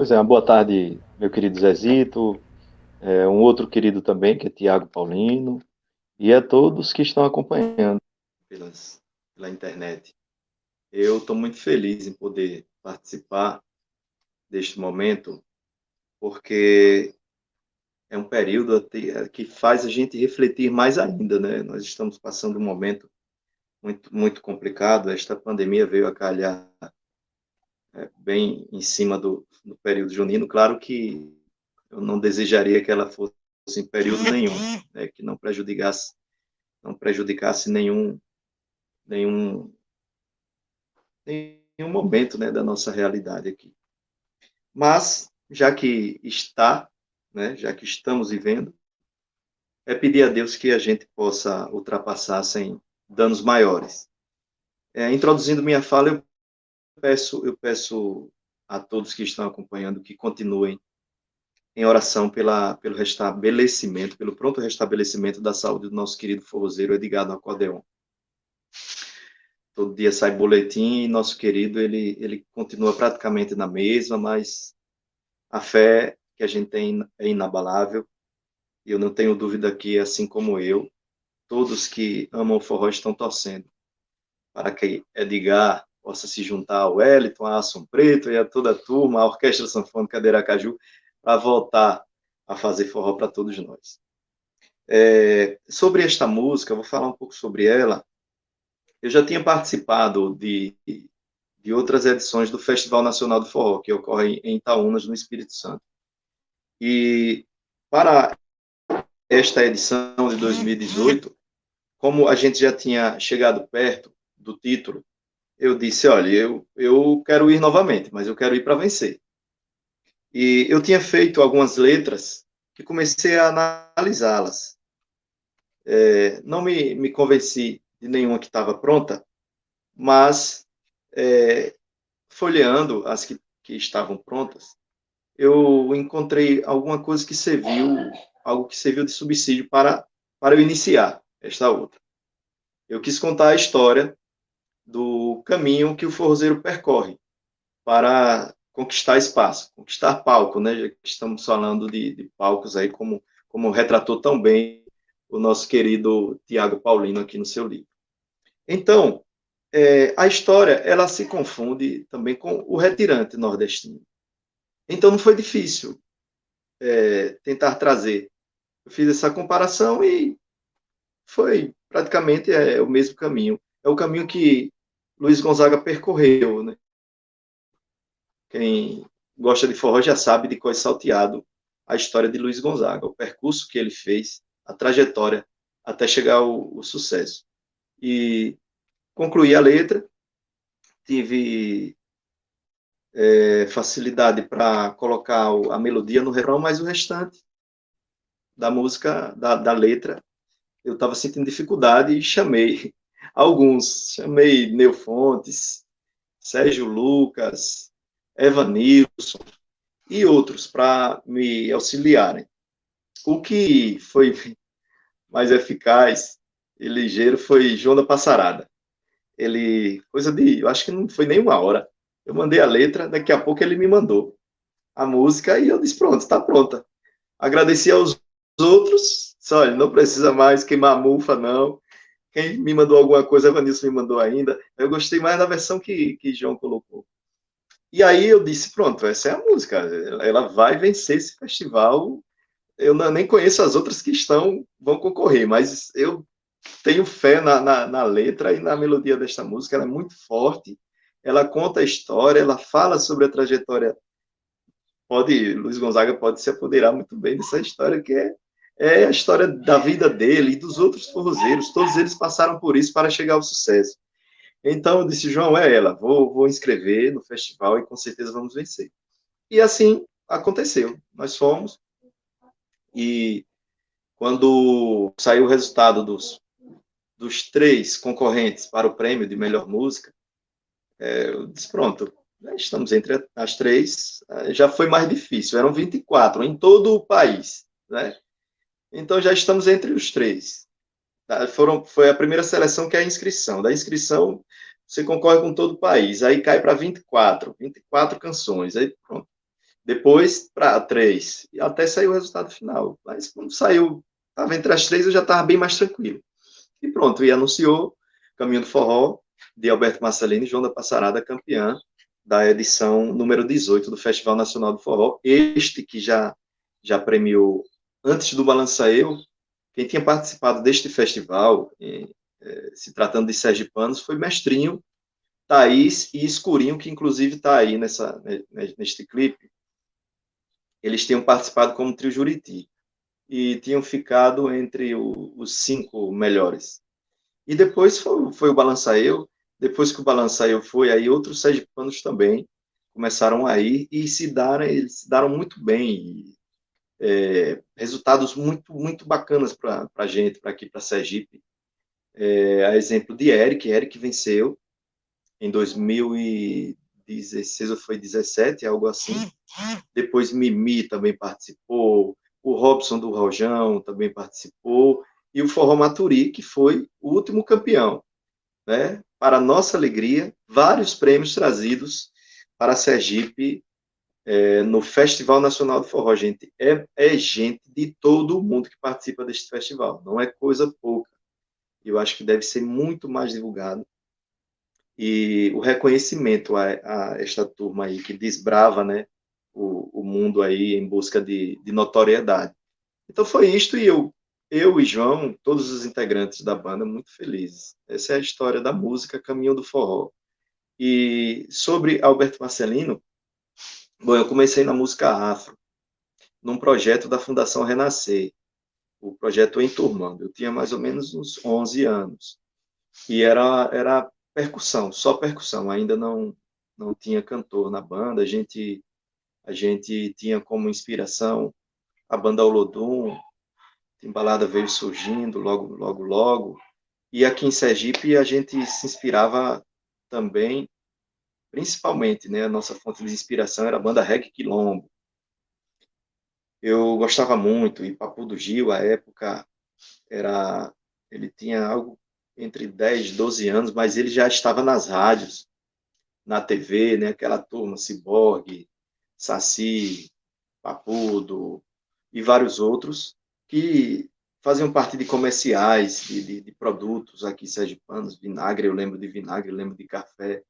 Pois é, uma boa tarde, meu querido Zezito, um outro querido também, que é Tiago Paulino, e a todos que estão acompanhando pela internet. Eu estou muito feliz em poder participar deste momento, porque é um período que faz a gente refletir mais ainda, né? Nós estamos passando um momento muito complicado. Esta pandemia veio a calhar bem em cima do período junino. Claro que eu não desejaria que ela fosse em período nenhum, né, que não prejudicasse nenhum, nenhum momento, né, da nossa realidade aqui. Mas, já que está, né, já que estamos vivendo, é pedir a Deus que a gente possa ultrapassar sem danos maiores. Introduzindo minha fala, eu peço a todos que estão acompanhando que continuem em oração pelo restabelecimento, pelo pronto restabelecimento da saúde do nosso querido forrozeiro Edgardo Acordeon. Todo dia sai boletim e nosso querido, ele continua praticamente na mesma, mas a fé que a gente tem é inabalável. E eu não tenho dúvida que, assim como eu, todos que amam o forró estão torcendo para que Edgar possa se juntar ao Wellington, a Ação Preto e a toda a turma, a Orquestra Sanfônica de Aracaju, para voltar a fazer forró para todos nós. Sobre esta música, eu vou falar um pouco sobre ela. Eu já tinha participado de outras edições do Festival Nacional do Forró, que ocorre em Itaúnas, no Espírito Santo. E para esta edição de 2018, como a gente já tinha chegado perto do título, eu disse, olha, eu quero ir novamente, mas eu quero ir para vencer. E eu tinha feito algumas letras e comecei a analisá-las. Não me convenci de nenhuma que estava pronta, mas folheando as que estavam prontas, eu encontrei alguma coisa que serviu, algo que serviu de subsídio para eu iniciar esta outra. Eu quis contar a história do caminho que o forrozeiro percorre para conquistar espaço, conquistar palco, né? Já que estamos falando de palcos aí, como retratou tão bem o nosso querido Tiago Paulino aqui no seu livro. Então, a história ela se confunde também com o retirante nordestino. Então, não foi difícil tentar trazer. Eu fiz essa comparação e foi praticamente o mesmo caminho. É o caminho que Luiz Gonzaga percorreu, né? Quem gosta de forró já sabe de qual é salteado a história de Luiz Gonzaga, o percurso que ele fez, a trajetória até chegar ao sucesso. E concluí a letra, tive facilidade para colocar a melodia no refrão, mas o restante da música, da letra, eu estava sentindo dificuldade e chamei alguns. Chamei Neu Fontes, Sérgio Lucas, Evanilson e outros para me auxiliarem. O que foi mais eficaz e ligeiro foi João da Passarada. Eu acho que não foi nem uma hora. Eu mandei a letra, daqui a pouco ele me mandou a música e eu disse, pronto, está pronta. Agradeci aos outros, só, olha, não precisa mais queimar a mufa, não. Quem me mandou alguma coisa, a Vanilson me mandou ainda. Eu gostei mais da versão que João colocou. E aí eu disse, pronto, essa é a música. Ela vai vencer esse festival. Eu nem conheço as outras que vão concorrer, mas eu tenho fé na letra e na melodia desta música. Ela é muito forte. Ela conta a história, ela fala sobre a trajetória. Luiz Gonzaga pode se apoderar muito bem dessa história, que é a história da vida dele e dos outros forrozeiros. Todos eles passaram por isso para chegar ao sucesso. Então eu disse, João, é ela. Vou inscrever no festival e com certeza vamos vencer. E assim aconteceu. Nós fomos e quando saiu o resultado dos três concorrentes para o prêmio de melhor música, eu disse, pronto, estamos entre as três, já foi mais difícil, eram 24 em todo o país, né? Então já estamos entre os três. Foi a primeira seleção que é a inscrição. Da inscrição, você concorre com todo o país, aí cai para 24 canções, aí pronto. depois para 3, e até sair o resultado final. Mas quando saiu, estava entre as 3, eu já estava bem mais tranquilo. E pronto, e anunciou Caminho do Forró, de Alberto Marcelino e João da Passarada, campeã da edição número 18 do Festival Nacional do Forró. Este que já premiou, antes do Balança Eu, quem tinha participado deste festival, se tratando de sergipanos, foi Mestrinho, Thaís e Escurinho, que inclusive está aí neste clipe. Eles tinham participado como trio Juriti e tinham ficado entre os 5 melhores. E depois foi o Balança Eu. Depois que o Balança Eu foi, aí outros sergipanos também começaram a ir e eles se deram muito bem. Resultados muito, muito bacanas para a gente, para aqui, para Sergipe. A exemplo de Eric venceu em 2016 ou foi 17, algo assim. Depois Mimi também participou, o Robson do Rojão também participou, e o Forró Maturi, que foi o último campeão. Né? Para nossa alegria, vários prêmios trazidos para Sergipe no Festival Nacional do Forró, gente. É gente de todo o mundo que participa deste festival, não é coisa pouca. Eu acho que deve ser muito mais divulgado. E o reconhecimento a esta turma aí que desbrava, né, o mundo aí em busca de notoriedade. Então foi isto, e eu e João, todos os integrantes da banda, muito felizes. Essa é a história da música Caminho do Forró. E sobre Alberto Marcelino, bom, eu comecei na música afro, num projeto da Fundação Renascer, o projeto Enturmando. Eu tinha mais ou menos uns 11 anos. E era percussão, só percussão, ainda não tinha cantor na banda. A gente tinha como inspiração a banda Olodum, Timbalada veio surgindo logo, logo, logo. E aqui em Sergipe a gente se inspirava também, principalmente, né, a nossa fonte de inspiração era a banda Reggae Quilombo. Eu gostava muito, e Papo do Gil, à época, ele tinha algo entre 10 e 12 anos, mas ele já estava nas rádios, na TV, né, aquela turma, Ciborgue, Saci, Papudo e vários outros, que faziam parte de comerciais, de produtos aqui sergipanos, vinagre, eu lembro de vinagre, eu lembro de café,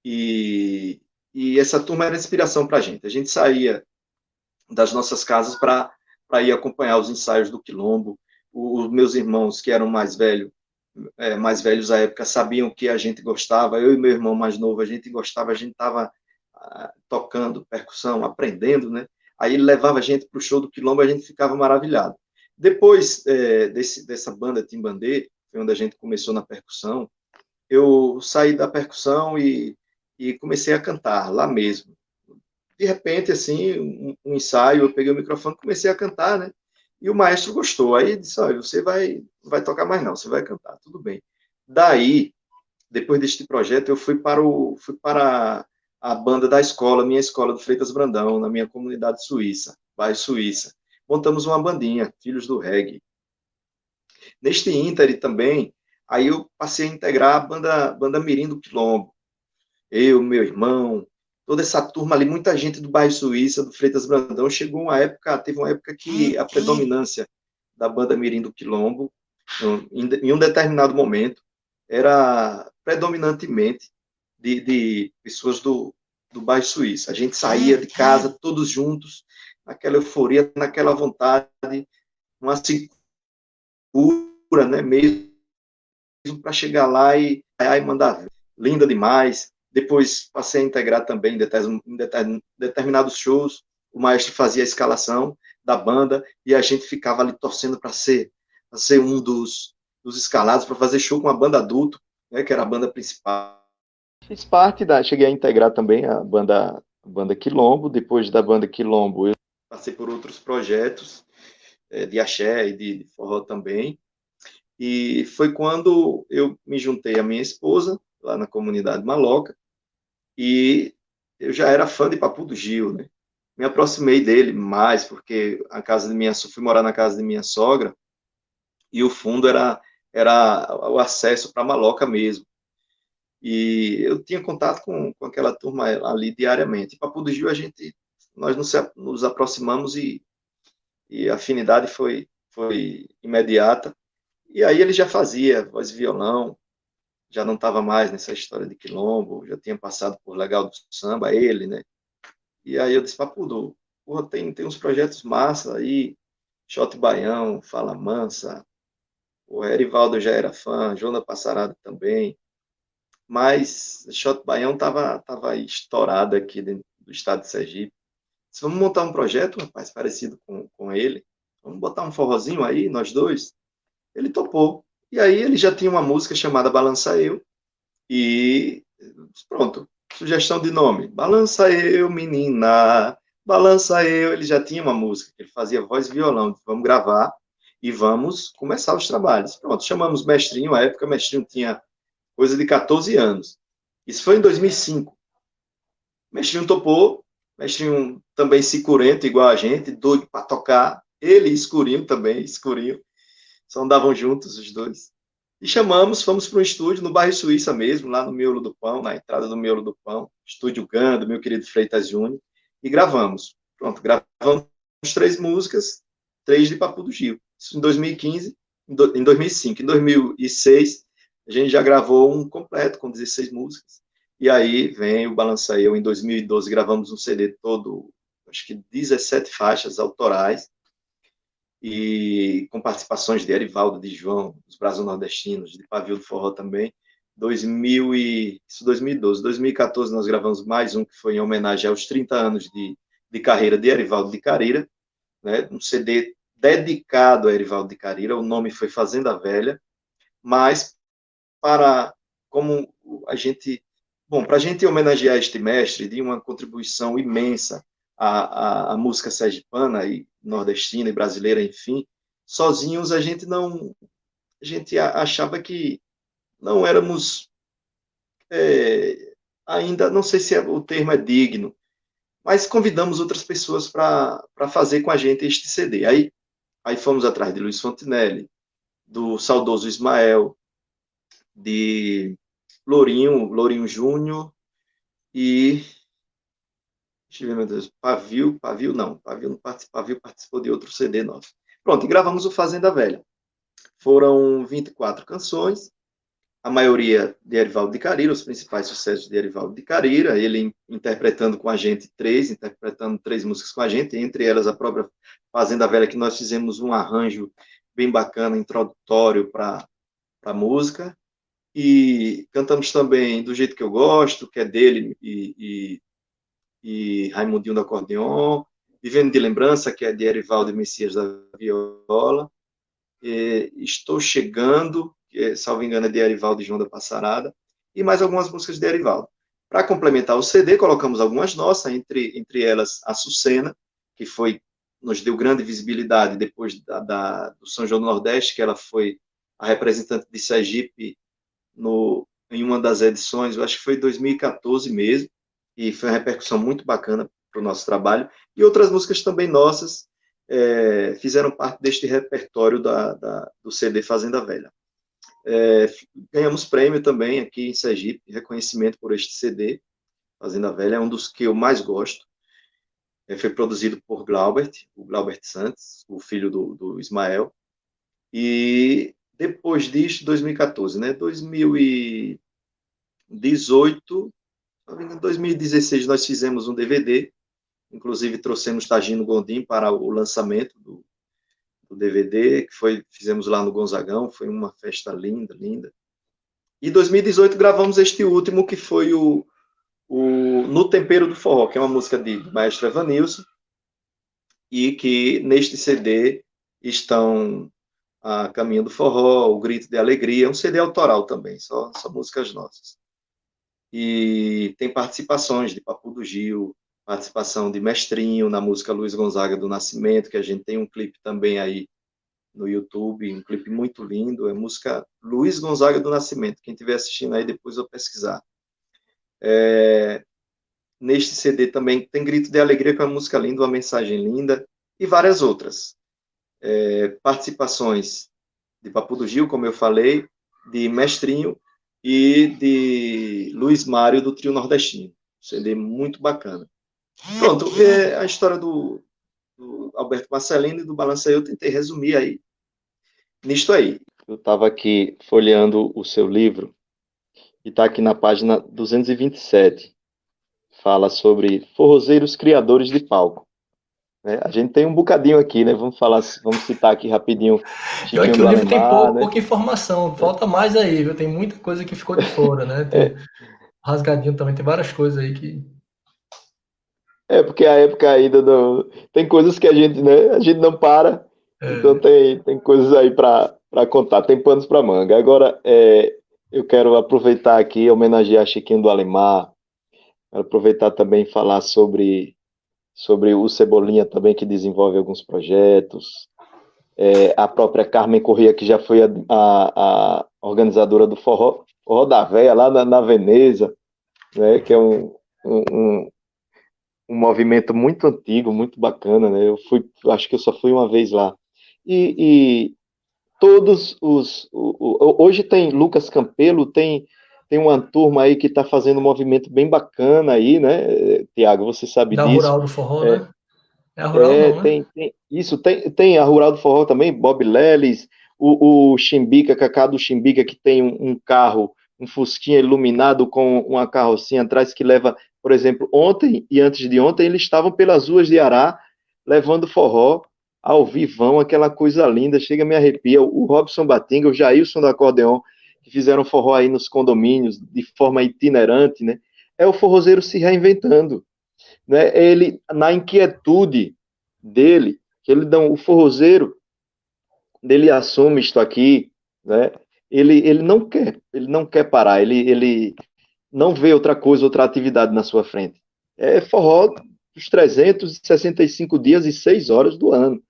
e essa turma era inspiração para a gente. A gente saía das nossas casas para ir acompanhar os ensaios do Quilombo. Os meus irmãos, que eram mais velhos à época, sabiam que a gente gostava. Eu e meu irmão mais novo, a gente gostava, a gente estava tocando percussão, aprendendo, né? Aí ele levava a gente para o show do Quilombo, a gente ficava maravilhado. Depois dessa banda Timbandê, foi onde a gente começou na percussão, eu saí da percussão e comecei a cantar lá mesmo. De repente, assim, um ensaio, eu peguei o microfone e comecei a cantar, né? E o maestro gostou. Aí disse: olha, você vai tocar mais não, você vai cantar, tudo bem. Daí, depois deste projeto, eu fui para a banda da escola, minha escola do Freitas Brandão, na minha comunidade suíça, bairro Suíça. Montamos uma bandinha, Filhos do Reggae. Neste íntere também, aí eu passei a integrar a banda Mirim do Quilombo. Eu, meu irmão, toda essa turma ali, muita gente do bairro Suíça, do Freitas Brandão, teve uma época que a predominância da banda Mirim do Quilombo, em um determinado momento, era predominantemente de pessoas do bairro Suíça. A gente saía de casa todos juntos, naquela euforia, naquela vontade, uma segura, né, mesmo para chegar lá e mandar ver. Linda demais. Depois passei a integrar também em determinados shows, o maestro fazia a escalação da banda e a gente ficava ali torcendo para ser um dos escalados, para fazer show com a banda adulto, né, que era a banda principal. Fiz parte cheguei a integrar também a banda Quilombo. Depois da banda Quilombo, eu passei por outros projetos de axé e de forró também. E foi quando eu me juntei à minha esposa, lá na comunidade Maloca, e eu já era fã de Papo do Gil, né? Me aproximei dele mais, porque fui morar na casa de minha sogra, e o fundo era o acesso para Maloca mesmo. E eu tinha contato com aquela turma ali diariamente. Papo do Gil, a gente nós nos aproximamos e a afinidade foi imediata. E aí ele já fazia voz e violão, já não estava mais nessa história de quilombo, já tinha passado por Legal do Samba, ele, né? E aí eu disse, Papudo, porra, tem uns projetos massa aí, Shot Baião, Fala Mansa, o Erivaldo já era fã, Jona Passarada também, mas Shot Baião tava estourado aqui dentro do estado de Sergipe. Se vamos montar um projeto, rapaz, parecido com ele, vamos botar um forrozinho aí, nós dois. Ele topou. E aí ele já tinha uma música chamada Balança Eu, e pronto, sugestão de nome. Balança Eu, menina, balança Eu. Ele já tinha uma música, ele fazia voz e violão. Vamos gravar e vamos começar os trabalhos. Pronto, chamamos Mestrinho, à época Mestrinho tinha coisa de 14 anos. Isso foi em 2005. Mestrinho topou, Mestrinho também sicurento, igual a gente, doido para tocar. Ele e Escurinho também, Escurinho. Só andavam juntos os dois. E chamamos, fomos para um estúdio no bairro Suíça mesmo, lá no Miolo do Pão, na entrada do Miolo do Pão, estúdio Gando, meu querido Freitas Júnior, e gravamos. Pronto, gravamos 3 músicas, 3 de Papo do Gil. Isso em 2015, em 2005. Em 2006, a gente já gravou um completo, com 16 músicas. E aí vem o Balança Eu. Em 2012, gravamos um CD todo, acho que 17 faixas autorais, e com participações de Erivaldo, de João, dos Brasil Nordestinos, de Pavio do Forró também. 2012. 2014 nós gravamos mais um que foi em homenagem aos 30 anos de carreira de Erivaldo de Carira, né? Um CD dedicado a Erivaldo de Carira, o nome foi Fazenda Velha, mas para como a gente, bom, para a gente homenagear este mestre de uma contribuição imensa à música sergipana e nordestina e brasileira, enfim, sozinhos a gente não, a gente achava que não éramos ainda, não sei se o termo é digno, mas convidamos outras pessoas para fazer com a gente este CD. Aí fomos atrás de Luiz Fontinelli, do saudoso Ismael, de Lourinho Júnior e deixa eu ver, meu Deus, Pavio não participou, Pavio participou de outro CD nosso. Pronto, e gravamos o Fazenda Velha. Foram 24 canções, a maioria de Erivaldo de Carira, os principais sucessos de Erivaldo de Carira, ele interpretando interpretando 3 músicas com a gente, entre elas a própria Fazenda Velha, que nós fizemos um arranjo bem bacana, introdutório para a música, e cantamos também Do Jeito Que Eu Gosto, que é dele e Raimundinho do Acordeon, Vivendo de Lembrança, que é de Erivaldo e Messias da Viola, Estou Chegando, que, salvo engano, é de Erivaldo e João da Passarada, e mais algumas músicas de Erivaldo. Para complementar o CD, colocamos algumas nossas, entre elas Açucena, que nos deu grande visibilidade depois do São João do Nordeste, que ela foi a representante de Sergipe em uma das edições, eu acho que foi em 2014 mesmo, e foi uma repercussão muito bacana para o nosso trabalho. E outras músicas também nossas fizeram parte deste repertório do CD Fazenda Velha. Ganhamos prêmio também aqui em Sergipe, reconhecimento por este CD. Fazenda Velha é um dos que eu mais gosto. Foi produzido por o Glaubert Santos, o filho do Ismael. E depois disso, 2014, né? 2018, em 2016 nós fizemos um DVD, inclusive trouxemos Tagino Gondim para o lançamento do DVD, que fizemos lá no Gonzagão, foi uma festa linda, linda. E em 2018 gravamos este último, que foi o No Tempero do Forró, que é uma música de Maestro Evanilson, e que neste CD estão a Caminho do Forró, O Grito de Alegria, um CD autoral também, só músicas nossas. E tem participações de Papo do Gil, participação de Mestrinho na música Luiz Gonzaga do Nascimento, que a gente tem um clipe também aí no YouTube, um clipe muito lindo, é música Luiz Gonzaga do Nascimento, quem estiver assistindo aí depois eu pesquisar. Neste CD também tem Grito de Alegria, que é uma música linda, uma mensagem linda, e várias outras. Participações de Papo do Gil, como eu falei, de Mestrinho e de Luiz Mário, do Trio Nordestino. CD muito bacana. Pronto, a história do Alberto Marcelino e do Balança eu tentei resumir aí, nisto aí. Eu estava aqui folheando o seu livro e está aqui na página 227. Fala sobre forrozeiros criadores de palco. Né? A gente tem um bocadinho aqui, né? Vamos citar aqui rapidinho Pior Chiquinho que o do livro tem Alemar, né? pouca informação, falta mais aí, viu? Tem muita coisa que ficou de fora, né? Tem É, rasgadinho também, tem várias coisas aí que. porque a época ainda não. Tem coisas que a gente, né? A gente não para, então É, tem coisas aí para contar, tem panos para manga. Agora, eu quero aproveitar aqui, homenagear Chiquinho do Alemar, quero aproveitar também e falar sobre o Cebolinha também, que desenvolve alguns projetos. A própria Carmen Corrêa, que já foi a organizadora do Forró da Véia, lá na Veneza, né? Que é um, um movimento muito antigo, muito bacana, né? Acho que eu só fui uma vez lá. E todos hoje tem Lucas Campelo, tem uma turma aí que está fazendo um movimento bem bacana aí, né, Tiago? Você sabe da disso. Rural do Forró, É, né? É a Rural não, né? tem a Rural do Forró também, Bob Lelis, o Chimbica, Cacá do Chimbica, que tem um carro, um Fusquinha iluminado com uma carrocinha atrás que leva, por exemplo, ontem e antes de ontem, eles estavam pelas ruas de Ará, levando forró ao vivão, aquela coisa linda, chega a me arrepia. O Robson Batinga, o Jailson do acordeon, que fizeram forró aí nos condomínios, de forma itinerante, né? É o forrozeiro se reinventando, né? Ele, na inquietude dele, que ele dá o forrozeiro, ele assume isto aqui, né? Ele não quer parar, ele não vê outra coisa, outra atividade na sua frente. É forró os 365 dias e 6 horas do ano,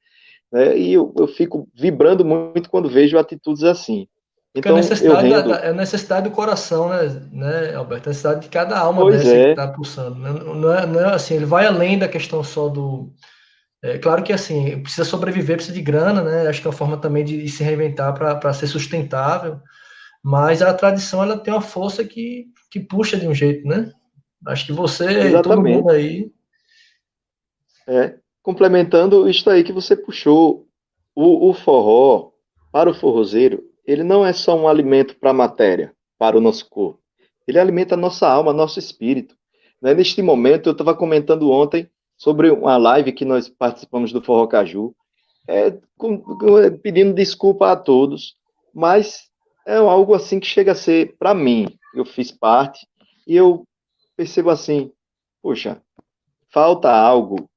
né? E eu fico vibrando muito quando vejo atitudes assim. Porque a Então eu necessidade rendo, é a necessidade do coração, né, Alberto? A necessidade de cada alma pois dessa que é, está pulsando. Não é assim, ele vai além da questão só do. É claro que assim, precisa sobreviver, precisa de grana, né? Acho que é uma forma também de se reinventar para ser sustentável. Mas a tradição ela tem uma força que puxa de um jeito, né? Acho que você e todo mundo exatamente. aí. Complementando isto aí que você puxou, o forró, para o forrozeiro, ele não é só um alimento para a matéria, para o nosso corpo. Ele alimenta a nossa alma, nosso espírito. Né? Neste momento, eu estava comentando ontem sobre uma live que nós participamos do Forró Caju, pedindo desculpa a todos, mas é algo assim que chega a ser, para mim, eu fiz parte, e eu percebo assim, poxa, falta algo.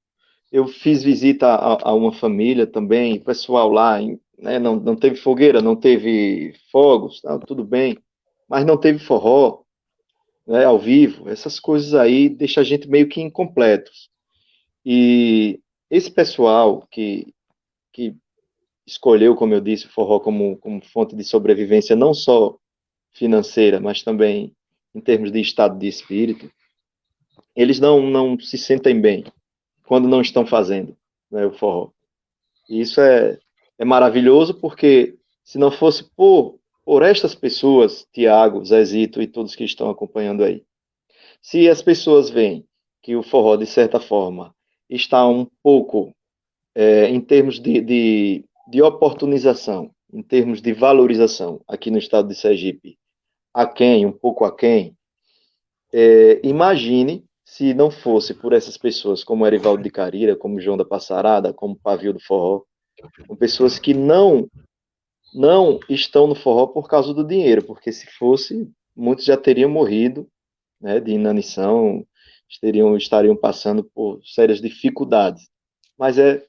Eu fiz visita a uma família também, pessoal lá, né, não teve fogueira, não teve fogos, tá, tudo bem, mas não teve forró, né, ao vivo. Essas coisas aí deixam a gente meio que incompletos. E esse pessoal que escolheu, como eu disse, o forró como fonte de sobrevivência, não só financeira, mas também em termos de estado de espírito, eles não se sentem bem quando não estão fazendo, né, o forró. E isso é maravilhoso porque se não fosse por estas pessoas, Tiago, Zezito e todos que estão acompanhando aí, se as pessoas veem que o forró, de certa forma, está um pouco, em termos de oportunização, em termos de valorização aqui no estado de Sergipe, aquém, um pouco aquém, imagine se não fosse por essas pessoas como Erivaldo de Carira, como João da Passarada, como Pavio do Forró, com pessoas que não estão no forró por causa do dinheiro, porque se fosse, muitos já teriam morrido, né, de inanição, estariam passando por sérias dificuldades. Mas é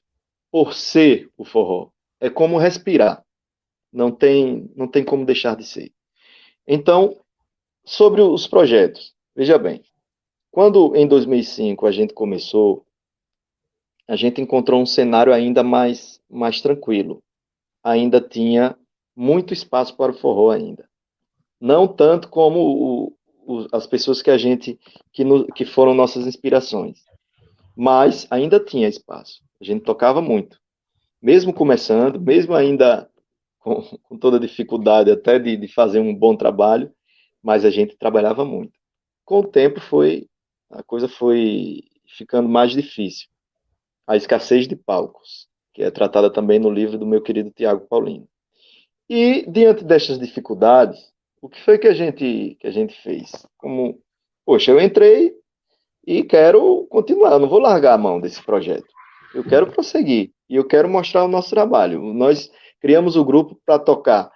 por ser o forró. É como respirar. Não tem como deixar de ser. Então, sobre os projetos, veja bem, quando em 2005 a gente começou, a gente encontrou um cenário ainda mais tranquilo. Ainda tinha muito espaço para o forró ainda. Não tanto como as pessoas que a gente que foram nossas inspirações, mas ainda tinha espaço. A gente tocava muito, mesmo começando, mesmo ainda com toda a dificuldade até de fazer um bom trabalho, mas a gente trabalhava muito. Com o tempo a coisa foi ficando mais difícil. A escassez de palcos, que é tratada também no livro do meu querido Tiago Paulino. E, diante destas dificuldades, o que foi que a gente fez? Como, poxa, eu entrei e quero continuar, eu não vou largar a mão desse projeto. Eu quero prosseguir e eu quero mostrar o nosso trabalho. Nós criamos o grupo para tocar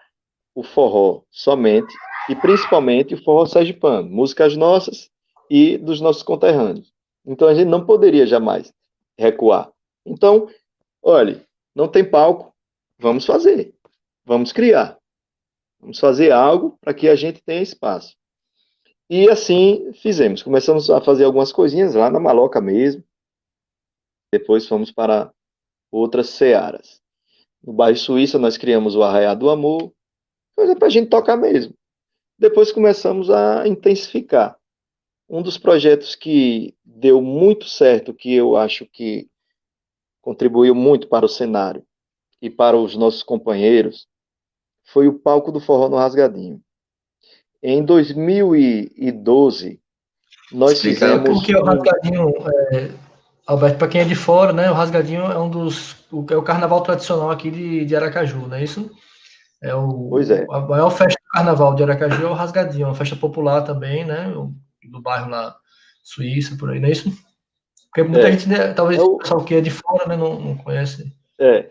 o forró somente e principalmente o forró sergipano, músicas nossas e dos nossos conterrâneos. Então a gente não poderia jamais recuar. Então, olhe, não tem palco, vamos fazer, vamos criar, vamos fazer algo para que a gente tenha espaço. E assim fizemos. Começamos a fazer algumas coisinhas lá na Maloca mesmo, depois fomos para outras searas. No bairro Suíça nós criamos o Arraiá do Amor, coisa para a gente tocar mesmo. Depois começamos a intensificar. Um dos projetos que deu muito certo, que eu acho que contribuiu muito para o cenário e para os nossos companheiros, foi o palco do Forró no Rasgadinho. Em 2012, nós Explica o fizemos que é o rasgadinho, Alberto, para quem é de fora, né? O rasgadinho é é o carnaval tradicional aqui de Aracaju, não é isso? Pois é, A maior festa do carnaval de Aracaju é o rasgadinho, uma festa popular também, né? Do bairro lá, Suíça, por aí, não é isso? Porque muita é, gente, né, talvez é o o, pessoal que é de fora, né, não conhece. é,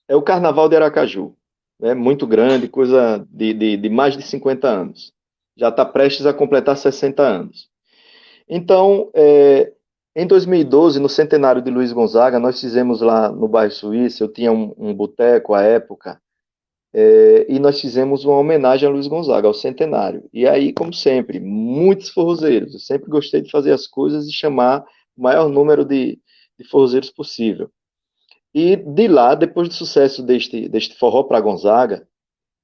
é o Carnaval de Aracaju. É muito grande, coisa de mais de 50 anos. Já está prestes a completar 60 anos. Então, em 2012, no centenário de Luiz Gonzaga, nós fizemos lá no bairro Suíça, eu tinha um boteco à época, e nós fizemos uma homenagem a Luiz Gonzaga, ao centenário. E aí, como sempre, muitos forrozeiros. Eu sempre gostei de fazer as coisas e chamar o maior número de forrozeiros possível. E de lá, depois do sucesso deste forró para Gonzaga,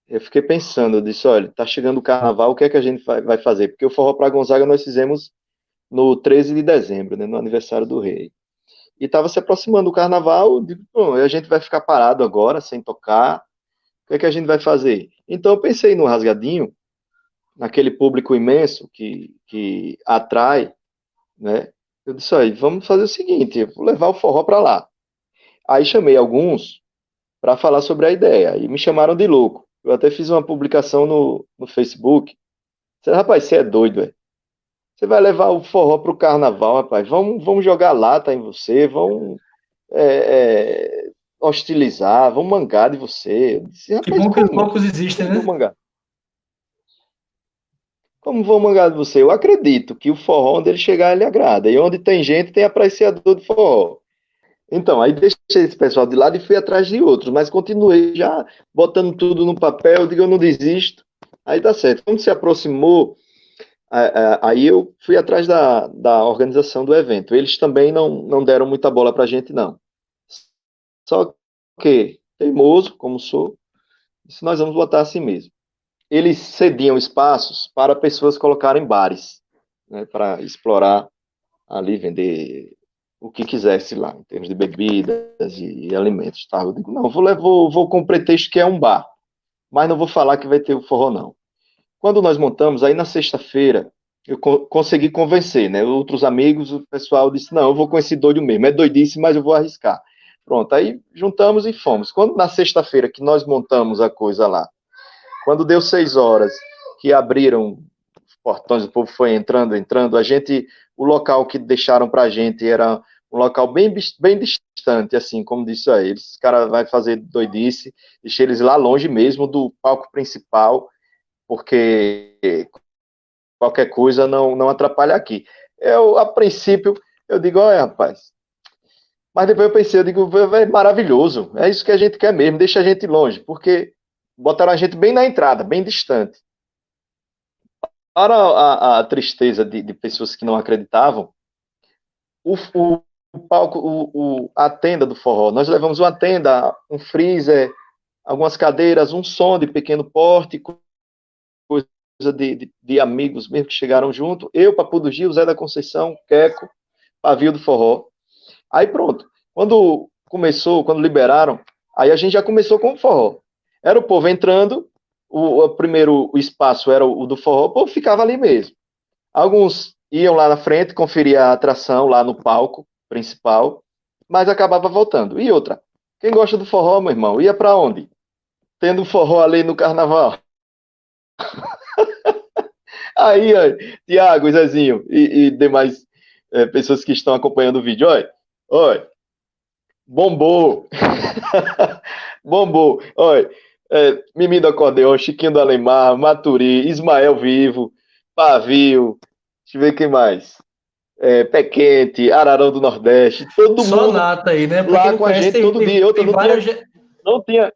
eu fiquei pensando, eu disse, olha, tá chegando o carnaval, o que é que a gente vai fazer? Porque o forró para Gonzaga nós fizemos no 13 de dezembro, né, no aniversário do rei. E estava se aproximando o carnaval, eu digo, bom, a gente vai ficar parado agora, sem tocar, o que é que a gente vai fazer? Então eu pensei no Rasgadinho, naquele público imenso que atrai, né? Eu disse, olha, vamos fazer o seguinte, eu vou levar o forró para lá. Aí chamei alguns para falar sobre a ideia, e me chamaram de louco. Eu até fiz uma publicação no Facebook. Disse, rapaz, você é doido, velho. Você vai levar o forró pro carnaval, rapaz. Vamos jogar lata em você, vão hostilizar, vão mangar de você. Eu disse, Que rapaz, bom que os como? loucos existem, Como vão né? mangar? Como vão mangar de você? Eu acredito que o forró, onde ele chegar, ele agrada. E onde tem gente, tem apreciador de forró. Então, aí deixei esse pessoal de lado e fui atrás de outros, mas continuei já botando tudo no papel, digo, eu não desisto. Aí dá certo. Quando se aproximou, aí eu fui atrás da organização do evento. Eles também não deram muita bola pra gente, não. Só que, teimoso, como sou, disse, nós vamos botar assim mesmo. Eles cediam espaços para pessoas colocarem bares, né, para explorar ali, vender o que quisesse lá, em termos de bebidas e alimentos. Tá? Eu digo, não, vou com o pretexto que é um bar, mas não vou falar que vai ter o forró, não. Quando nós montamos, aí na sexta-feira, eu consegui convencer, né? Outros amigos, o pessoal disse, não, eu vou com esse doido mesmo, é doidice, mas eu vou arriscar. Pronto, aí juntamos e fomos. Quando na sexta-feira que nós montamos a coisa lá, quando deu 6 horas, que abriram os portões, o povo foi entrando, o local que deixaram pra gente era um local bem distante, assim, como disse a eles, esse cara vai fazer doidice, deixei eles lá longe mesmo do palco principal, porque qualquer coisa não atrapalha aqui. A princípio, eu digo, olha, rapaz, mas depois eu pensei, eu digo, é maravilhoso, é isso que a gente quer mesmo, deixa a gente longe, porque botaram a gente bem na entrada, bem distante. Para a tristeza de pessoas que não acreditavam, o palco, a tenda do forró, nós levamos uma tenda, um freezer, algumas cadeiras, um som de pequeno porte, coisa de amigos mesmo que chegaram junto, eu, Papu do Gil, Zé da Conceição, Queco, Pavio do Forró. Aí pronto, quando liberaram, aí a gente já começou com o forró. Era o povo entrando, primeiro o espaço era o do forró, o povo ficava ali mesmo. Alguns iam lá na frente, conferir a atração lá no palco principal, mas acabava voltando. E outra, quem gosta do forró, meu irmão, ia para onde? Tendo forró ali no carnaval. Aí, ó, Tiago, Zezinho e demais pessoas que estão acompanhando o vídeo, olha, olha, bombou, bombou, olha, Mimi do Acordeão, Chiquinho do Alemar, Maturi, Ismael Vivo, Pavio, deixa eu ver quem mais, Pé Quente, Ararão do Nordeste, todo Só mundo nata aí, né? Pra quem lá não com a conhece, gente todo dia. Outra, tem não tinha,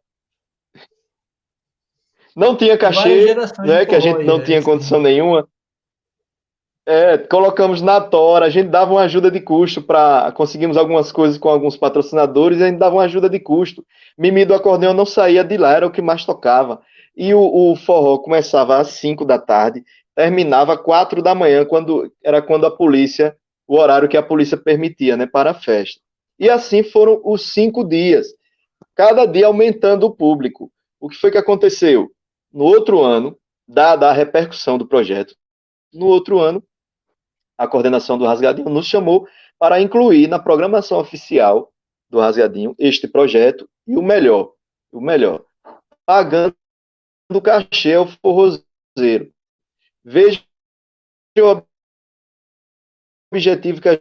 não tinha várias cachê, gerações de né, que a forró gente aí, não tinha sim. condição nenhuma. Colocamos na tora, a gente dava uma ajuda de custo para conseguimos algumas coisas com alguns patrocinadores, e a gente dava uma ajuda de custo. Mimi do Acordeão não saía de lá, era o que mais tocava. E o forró começava às 5 da tarde, terminava às 4 da manhã, quando a polícia, o horário que a polícia permitia, né, para a festa. E assim foram os 5 dias, cada dia aumentando o público. O que foi que aconteceu? No outro ano, dada a repercussão do projeto, no outro ano, a coordenação do Rasgadinho nos chamou para incluir na programação oficial do Rasgadinho este projeto e o melhor, pagando o cachê ao forrozeiro. Veja o objetivo que a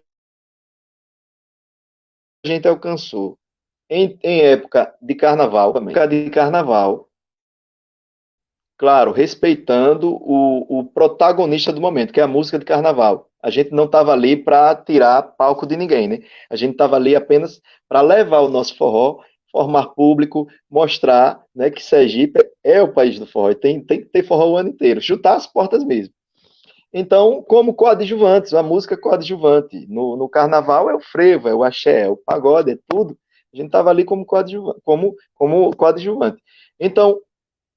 gente alcançou. Em época de carnaval, claro, respeitando o protagonista do momento, que é a música de carnaval. A gente não estava ali para tirar palco de ninguém, né? A gente estava ali apenas para levar o nosso forró, formar público, mostrar, né, que Sergipe é o país do forró, e tem que ter forró o ano inteiro, chutar as portas mesmo. Então, como coadjuvantes, a música coadjuvante. No carnaval é o frevo, é o axé, é o pagode, é tudo. A gente estava ali como coadjuvante. Então,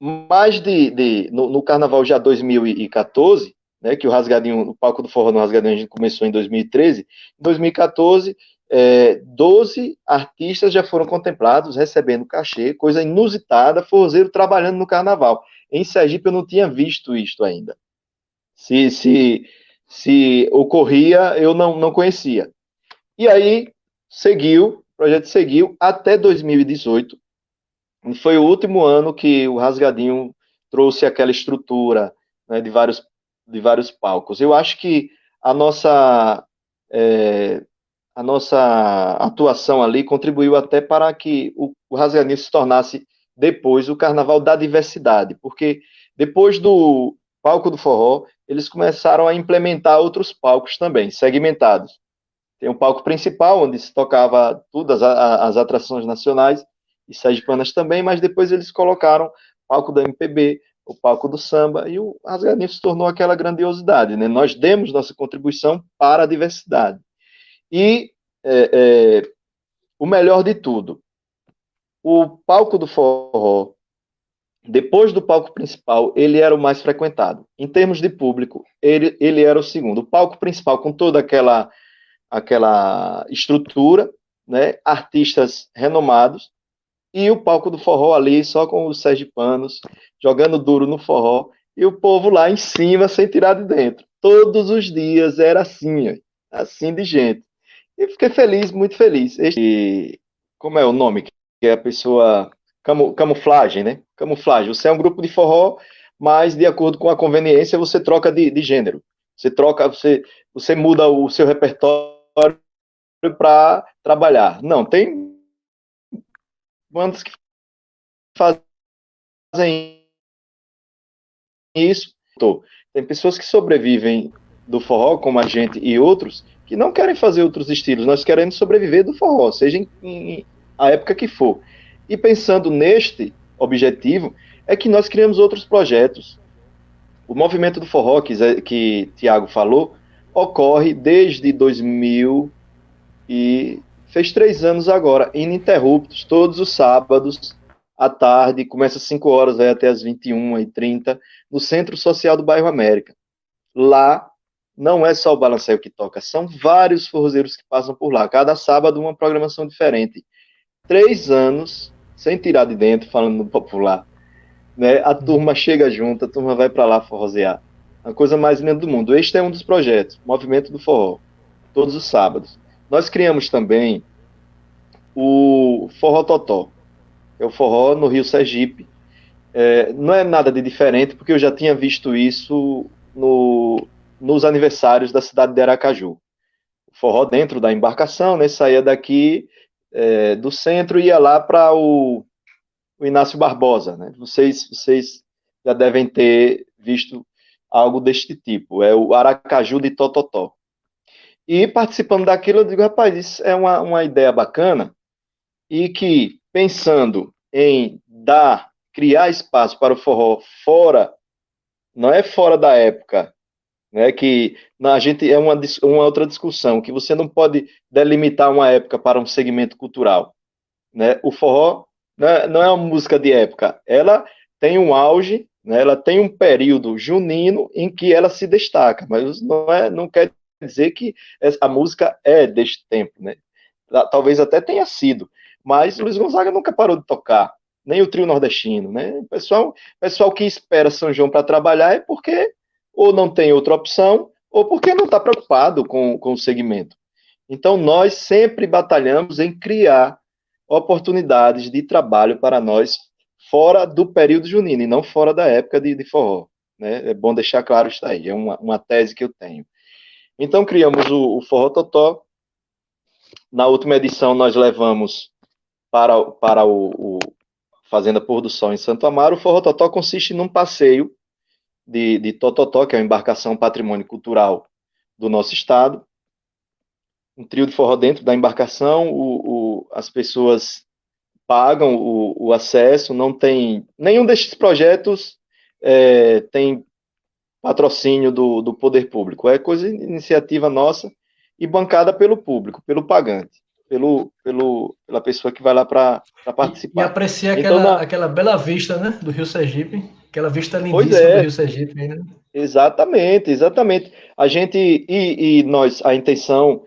no Carnaval já 2014, né, que o palco do forró no Rasgadinho a gente começou em 2013, em 2014, 12 artistas já foram contemplados, recebendo cachê, coisa inusitada, forrozeiro trabalhando no Carnaval. Em Sergipe eu não tinha visto isto ainda. Se ocorria, eu não conhecia. E aí, o projeto seguiu até 2018, foi o último ano que o Rasgadinho trouxe aquela estrutura, né, de vários palcos. Eu acho que a nossa, é, a nossa atuação ali contribuiu até para que o Rasgadinho se tornasse depois o Carnaval da Diversidade, porque depois do palco do forró, eles começaram a implementar outros palcos também, segmentados. Tem um palco principal, onde se tocava todas as atrações nacionais e sergipanas também, mas depois eles colocaram o palco da MPB, o palco do samba, e o Rasgadinho se tornou aquela grandiosidade, né? Nós demos nossa contribuição para a diversidade. E o melhor de tudo, o palco do forró, depois do palco principal, ele era o mais frequentado. Em termos de público, ele era o segundo. O palco principal, com toda aquela estrutura, né, artistas renomados, e o palco do forró ali, só com os sergipanos, jogando duro no forró, e o povo lá em cima, sem tirar de dentro. Todos os dias era assim, ó, assim de gente. E fiquei feliz, muito feliz. Como é o nome? Que é a pessoa... Camuflagem, né? Camuflagem. Você é um grupo de forró, mas de acordo com a conveniência, você troca de gênero. Você muda o seu repertório para trabalhar. Não, tem bandas que fazem isso. Tem pessoas que sobrevivem do forró, como a gente e outros, que não querem fazer outros estilos. Nós queremos sobreviver do forró, seja em a época que for. E pensando neste objetivo, é que nós criamos outros projetos. O movimento do forró, que Tiago falou, ocorre desde 2000 e fez 3 anos agora, ininterruptos, todos os sábados, à tarde, começa às 5 horas, vai até às 21h30, no Centro Social do Bairro América. Lá, não é só o Balanceio que toca, são vários forrozeiros que passam por lá, cada sábado uma programação diferente. 3 anos, sem tirar de dentro, falando no popular, né? A turma chega junto, a turma vai para lá forrozear. A coisa mais linda do mundo. Este é um dos projetos, Movimento do Forró, todos os sábados. Nós criamos também o Forró Totó, que é o forró no Rio Sergipe. Não é nada de diferente, porque eu já tinha visto isso nos aniversários da cidade de Aracaju. O forró dentro da embarcação, né, saía daqui do centro e ia lá para o Inácio Barbosa. Né? Vocês já devem ter visto algo deste tipo. É o Aracaju de Tototó. E participando daquilo, eu digo, rapaz, isso é uma ideia bacana e que, pensando em criar espaço para o forró fora, não é fora da época, né, que a gente é uma outra discussão, que você não pode delimitar uma época para um segmento cultural. Né? O forró não é uma música de época, ela tem um auge, né, ela tem um período junino em que ela se destaca, mas não quer dizer que a música é deste tempo, né? Talvez até tenha sido, mas Luiz Gonzaga nunca parou de tocar, nem o trio nordestino, né? O pessoal que espera São João para trabalhar é porque ou não tem outra opção, ou porque não está preocupado com o segmento. Então, nós sempre batalhamos em criar oportunidades de trabalho para nós fora do período junino, e não fora da época de forró. Né? É bom deixar claro isso aí, é uma tese que eu tenho. Então, criamos o Forró Totó. Na última edição, nós levamos para o Fazenda Pôr do Sol em Santo Amaro. O Forró Totó consiste num passeio de Tototó, que é uma embarcação patrimônio cultural do nosso estado. Um trio de forró dentro da embarcação, as pessoas pagam o acesso, não tem... Nenhum destes projetos tem patrocínio do poder público. É iniciativa nossa e bancada pelo público, pelo pagante, pela pessoa que vai lá para participar. E aprecia aquela bela vista, né, do Rio Sergipe, aquela vista lindíssima do Rio Sergipe. Né? Exatamente. A gente, a intenção,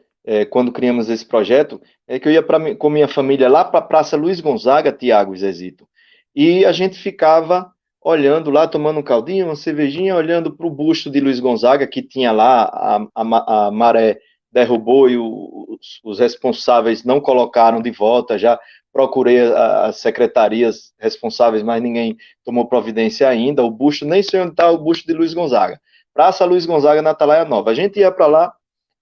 quando criamos esse projeto, é que eu ia com minha família lá para a Praça Luiz Gonzaga, Tiago e Zezito, e a gente ficava olhando lá, tomando um caldinho, uma cervejinha, olhando para o busto de Luiz Gonzaga, que tinha lá, a maré derrubou e os responsáveis não colocaram de volta, já procurei as secretarias responsáveis, mas ninguém tomou providência ainda, o busto, nem sei onde está o busto de Luiz Gonzaga. Praça Luiz Gonzaga, na Atalaia Nova. A gente ia para lá,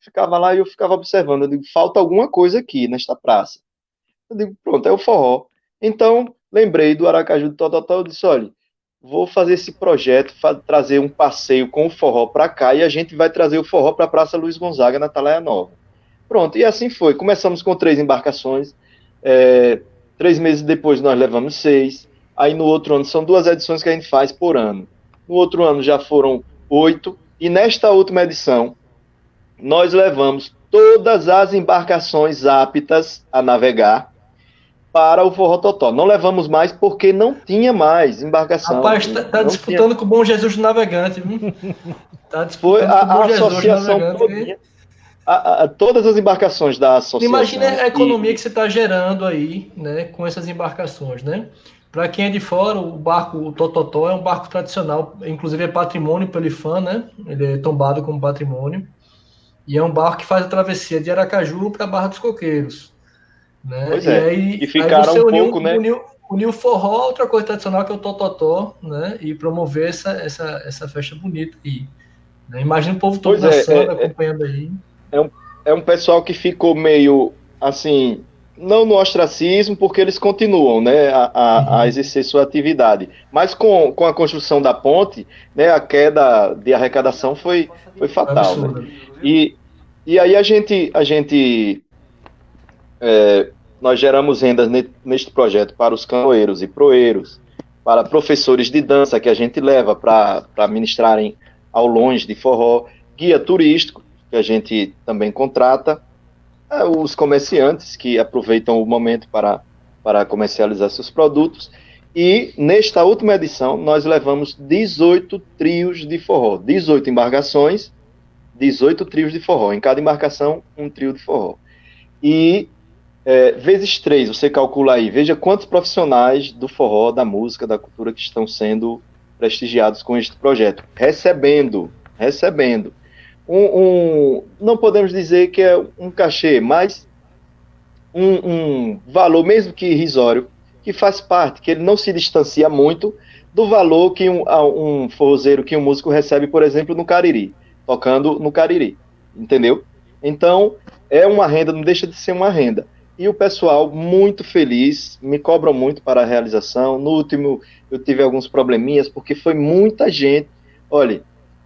ficava lá e eu ficava observando, eu digo, falta alguma coisa aqui nesta praça. Eu digo, pronto, é o forró. Então, lembrei do Aracaju de Tototó, eu disse, olha, vou fazer esse projeto, trazer um passeio com o forró para cá e a gente vai trazer o forró para a Praça Luiz Gonzaga, na Atalaia Nova. Pronto, e assim foi. Começamos com 3 embarcações, 3 meses depois nós levamos 6, aí no outro ano, são 2 edições que a gente faz por ano. No outro ano já foram 8, e nesta última edição, nós levamos todas as embarcações aptas a navegar para o Forró Totó. Não levamos mais porque não tinha mais embarcação. Rapaz, tá disputando com o Bom Jesus do Navegante. Tá disputando com o Bom Jesus associação todinha, todas as embarcações da associação. Imagina a economia que você está gerando aí, né, com essas embarcações, né? Para quem é de fora, o Tototó é um barco tradicional, inclusive é patrimônio pelo IFAM, né? Ele é tombado como patrimônio. E é um barco que faz a travessia de Aracaju para Barra dos Coqueiros. Né? Pois é, e ficaram aí um pouco, né? Uniu o forró, outra coisa tradicional que é o Tototó, né? E promover essa festa bonita aí. Né? Imagina o povo todo dançando, acompanhando aí. É um pessoal que ficou meio, assim, não no ostracismo, porque eles continuam, né, a exercer sua atividade. Mas com a construção da ponte, né, a queda de arrecadação foi fatal. Né? E aí nós geramos rendas neste projeto para os canoeiros e proeiros, para professores de dança que a gente leva para ministrarem aulões de forró, guia turístico, que a gente também contrata, os comerciantes que aproveitam o momento para comercializar seus produtos. E nesta última edição nós levamos 18 trios de forró, 18 embarcações, 18 trios de forró, em cada embarcação um trio de forró. E vezes 3, você calcula aí, veja quantos profissionais do forró, da música, da cultura que estão sendo prestigiados com este projeto, recebendo recebendo não podemos dizer que é um cachê, mas um valor, mesmo que irrisório, que faz parte, que ele não se distancia muito do valor que um forrozeiro, que um músico recebe, por exemplo, no Cariri, tocando no Cariri, entendeu? Então, é uma renda, não deixa de ser uma renda. E o pessoal muito feliz, me cobram muito para a realização. No último, eu tive alguns probleminhas, porque foi muita gente. Olha,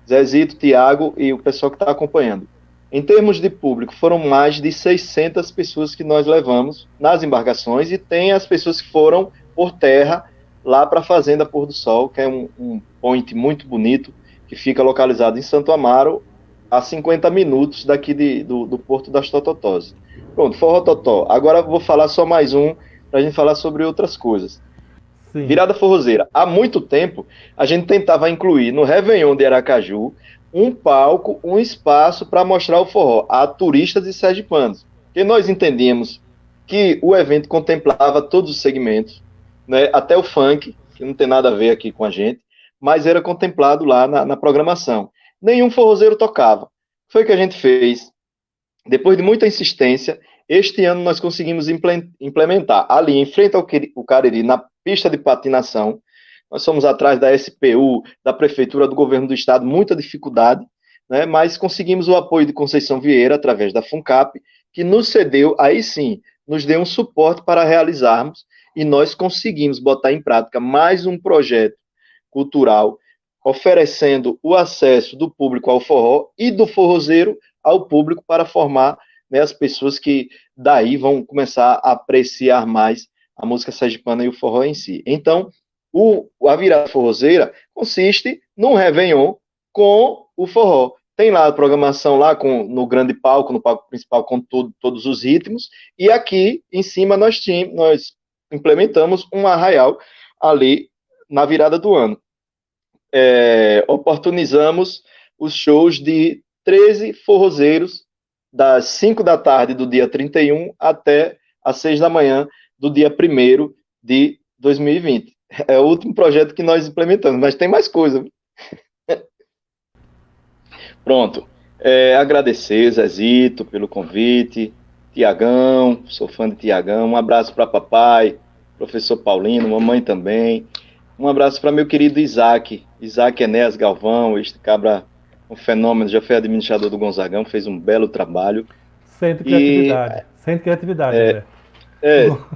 Zezito, Tiago e o pessoal que está acompanhando. Em termos de público, foram mais de 600 pessoas que nós levamos nas embarcações, e tem as pessoas que foram por terra lá para a Fazenda Pôr do Sol, que é um point muito bonito, que fica localizado em Santo Amaro, a 50 minutos daqui do Porto das Tototós. Pronto, Forró Totó. Agora eu vou falar só mais um, para a gente falar sobre outras coisas. Sim. Virada forrozeira. Há muito tempo, a gente tentava incluir no Réveillon de Aracaju um palco, um espaço para mostrar o forró a turistas e sergipanos. Porque nós entendíamos que o evento contemplava todos os segmentos, né, até o funk, que não tem nada a ver aqui com a gente, mas era contemplado lá na programação. Nenhum forrozeiro tocava. Foi o que a gente fez. Depois de muita insistência, este ano nós conseguimos implementar ali, em frente ao Cariri, na pista de patinação. Nós fomos atrás da SPU, da Prefeitura, do Governo do Estado, muita dificuldade, né, mas conseguimos o apoio de Conceição Vieira, através da FUNCAP, que nos cedeu, aí sim, nos deu um suporte para realizarmos, e nós conseguimos botar em prática mais um projeto cultural, oferecendo o acesso do público ao forró e do forrozeiro ao público, para formar, né, as pessoas que daí vão começar a apreciar mais a música sergipana e o forró em si. Então, a virada forrozeira consiste num Réveillon com o forró. Tem lá a programação lá no grande palco, no palco principal, com todos os ritmos, e aqui em cima nós implementamos um arraial ali na virada do ano. Oportunizamos os shows de 13 forrozeiros, das 5 da tarde do dia 31 até às 6 da manhã do dia 1º de 2020. É o último projeto que nós implementamos, mas tem mais coisa. Pronto. Agradecer, Zezito, pelo convite. Tiagão, sou fã de Tiagão. Um abraço para papai, professor Paulino, mamãe também. Um abraço para meu querido Isaac Enéas Galvão, este cabra, um fenômeno, já foi administrador do Gonzagão, fez um belo trabalho. Sem criatividade, né?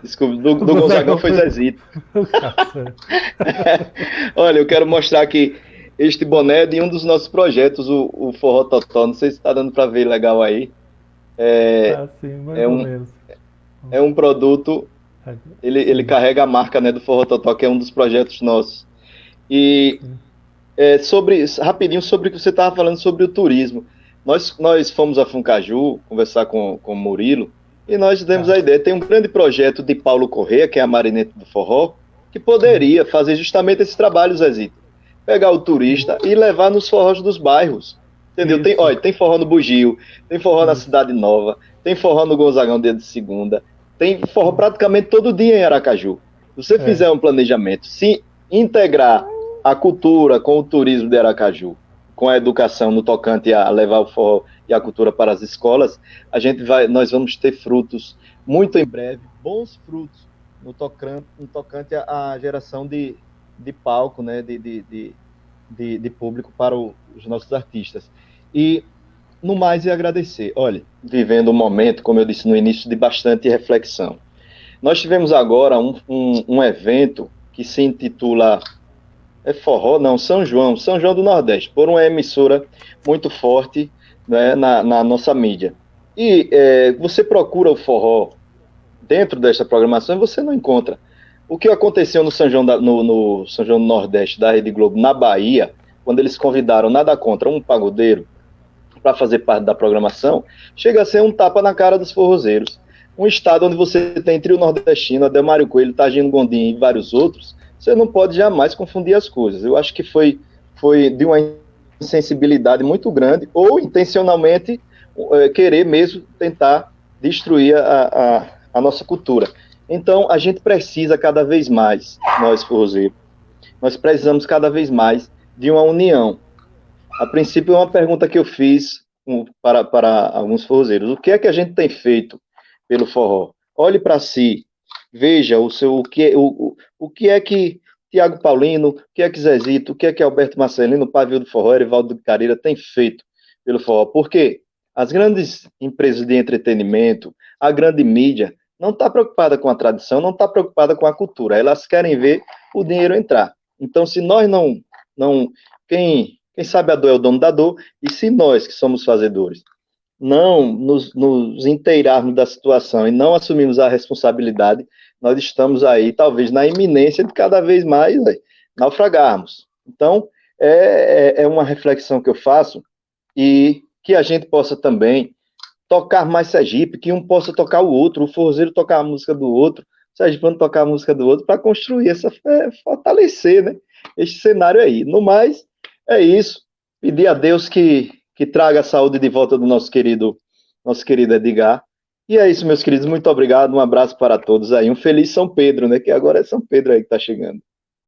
Desculpa, do Gonzagão foi Zezito. Olha, eu quero mostrar aqui este boné de um dos nossos projetos, o Forró Totó. Não sei se está dando para ver legal aí. Sim, mais ou menos. É um produto, ele carrega a marca, né, do Forró Totó, que é um dos projetos nossos. E rapidinho sobre o que você estava falando sobre o turismo. Nós fomos a Funcaju conversar com o Murilo, e nós demos a ideia. Tem um grande projeto de Paulo Corrêa, que é a Marineta do Forró, que poderia fazer justamente esse trabalho, Zezito. Pegar o turista e levar nos forrós dos bairros. Entendeu? Tem forró no Bugio, tem forró na Cidade Nova, tem forró no Gonzagão dia de segunda, tem forró praticamente todo dia em Aracaju. Se você fizer um planejamento, se integrar a cultura com o turismo de Aracaju, com a educação no tocante a levar o forró e a cultura para as escolas, nós vamos ter frutos muito em breve, bons frutos no tocante à geração de palco, né, de público para os nossos artistas. E, no mais, agradecer. Olha, vivendo um momento, como eu disse no início, de bastante reflexão. Nós tivemos agora um evento que se intitula São João do Nordeste, por uma emissora muito forte, né, na nossa mídia. E você procura o forró dentro desta programação e você não encontra. O que aconteceu no São João no São João do Nordeste da Rede Globo, na Bahia, quando eles convidaram, nada contra, um pagodeiro para fazer parte da programação, chega a ser um tapa na cara dos forrozeiros. Um estado onde você tem trio nordestino, Adelmário Coelho, Tagino Gondim e vários outros, você não pode jamais confundir as coisas. Eu acho que foi de uma insensibilidade muito grande, ou intencionalmente querer mesmo tentar destruir a nossa cultura. Então, a gente precisa cada vez mais, nós forrozeiros, nós precisamos cada vez mais de uma união. A princípio, é uma pergunta que eu fiz para alguns forrozeiros. O que é que a gente tem feito pelo forró? Olhe para si, veja o que é que Tiago Paulino, o que é que Zezito, o que é que Alberto Marcelino, Pavio do Forró, Erivaldo do Careira tem feito pelo forró. Porque as grandes empresas de entretenimento, a grande mídia, não está preocupada com a tradição, não está preocupada com a cultura. Elas querem ver o dinheiro entrar. Então, se nós não quem sabe a dor é o dono da dor, e se nós, que somos fazedores, não nos inteirarmos da situação e não assumirmos a responsabilidade, nós estamos aí, talvez, na iminência de cada vez mais naufragarmos. Então, é uma reflexão que eu faço e que a gente possa também tocar mais Sergipe, que um possa tocar o outro, o forrozeiro tocar a música do outro, o sergipano tocar a música do outro, para construir fortalecer, né, esse cenário aí. No mais, é isso. Pedir a Deus que traga a saúde de volta do nosso querido Edgar. E é isso, meus queridos. Muito obrigado. Um abraço para todos aí. Um feliz São Pedro, né? Que agora é São Pedro aí que está chegando.